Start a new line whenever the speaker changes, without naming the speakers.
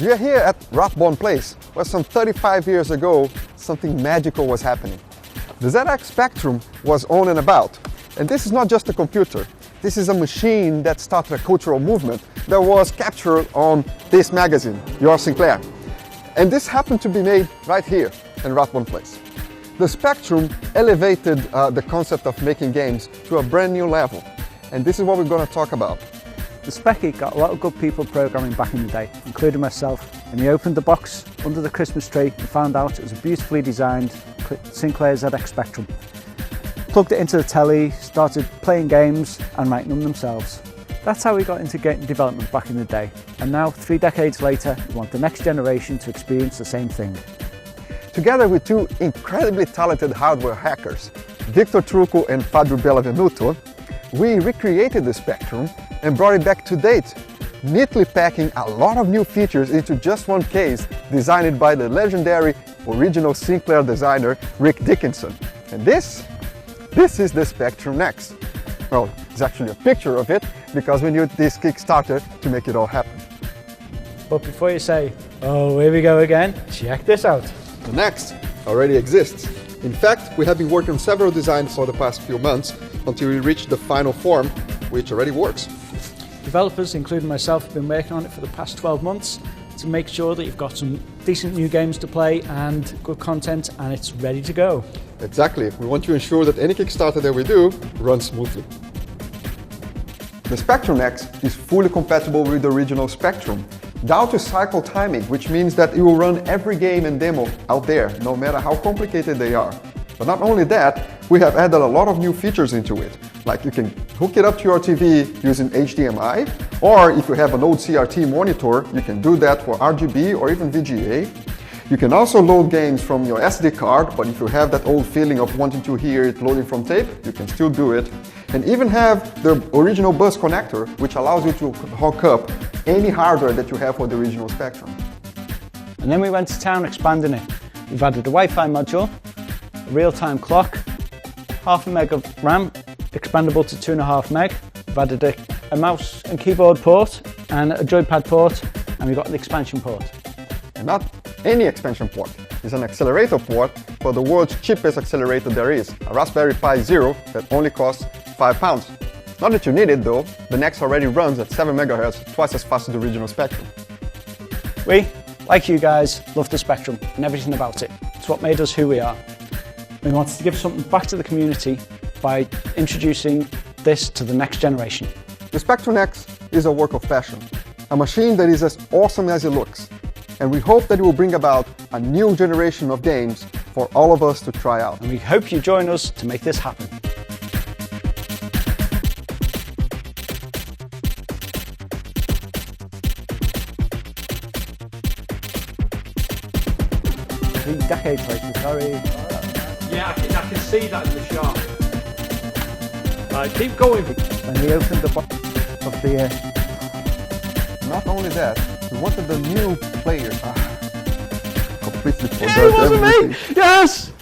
We are here at Rathbone Place, where some 35 years ago, something magical was happening. The ZX Spectrum was on and about. And this is not just a computer. This is a machine that started a cultural movement that was captured on this magazine, Your Sinclair. And this happened to be made right here in Rathbone Place. The Spectrum elevated the concept of making games to a brand new level. And this is what we're going to talk about.
The Specky got a lot of good people programming back in the day, including myself, and we opened the box under the Christmas tree and found out it was a beautifully designed Sinclair ZX Spectrum. Plugged it into the telly, started playing games and writing them themselves. That's how we got into game development back in the day, and now 3 decades later we want the next generation to experience the same thing.
Together with 2 incredibly talented hardware hackers, Victor Trucco and Fabio Bellavenuto, we recreated the Spectrum and brought it back to date, neatly packing a lot of new features into just one case designed by the legendary original Sinclair designer Rick Dickinson. And this is the Spectrum Next. Well, it's actually a picture of it because we used this Kickstarter to make it all happen.
But before you say, oh, here we go again, check this out.
The Next already exists. In fact, we have been working on several designs for the past few months until we reached the final form, which already works.
Developers, including myself, have been working on it for the past 12 months to make sure that you've got some decent new games to play and good content, and it's ready to go.
Exactly. We want to ensure that any Kickstarter that we do runs smoothly. The Spectrum Next is fully compatible with the original Spectrum, down to cycle timing, which means that it will run every game and demo out there, no matter how complicated they are. But not only that, we have added a lot of new features into it. Like you can hook it up to your TV using HDMI, or if you have an old CRT monitor, you can do that for RGB or even VGA. You can also load games from your SD card, but if you have that old feeling of wanting to hear it loading from tape, you can still do it. And even have the original bus connector, which allows you to hook up any hardware that you have for the original Spectrum.
And then we went to town expanding it. We've added a Wi-Fi module, a real-time clock, 0.5 meg of RAM, expandable to 2.5 meg. We've added a mouse and keyboard port and a joypad port, and we've got an expansion port.
And not any expansion port. It's an accelerator port for the world's cheapest accelerator there is, a Raspberry Pi Zero that only costs £5. Not that you need it though, the Next already runs at 7 MHz, twice as fast as the original Spectrum.
We, like you guys, love the Spectrum and everything about it. It's what made us who we are. We wanted to give something back to the community by introducing this to the next generation.
The Spectrum Next is a work of passion, a machine that is as awesome as it looks. And we hope that it will bring about a new generation of games for all of us to try out.
And we hope you join us to make this happen. Decades later, sorry.
Yeah, I can see that in the shot. Right, keep going.
When we opened the box of the...
Not only that, we wanted the new players. Completely forgot
Yeah, it wasn't
everything.
me! Yes!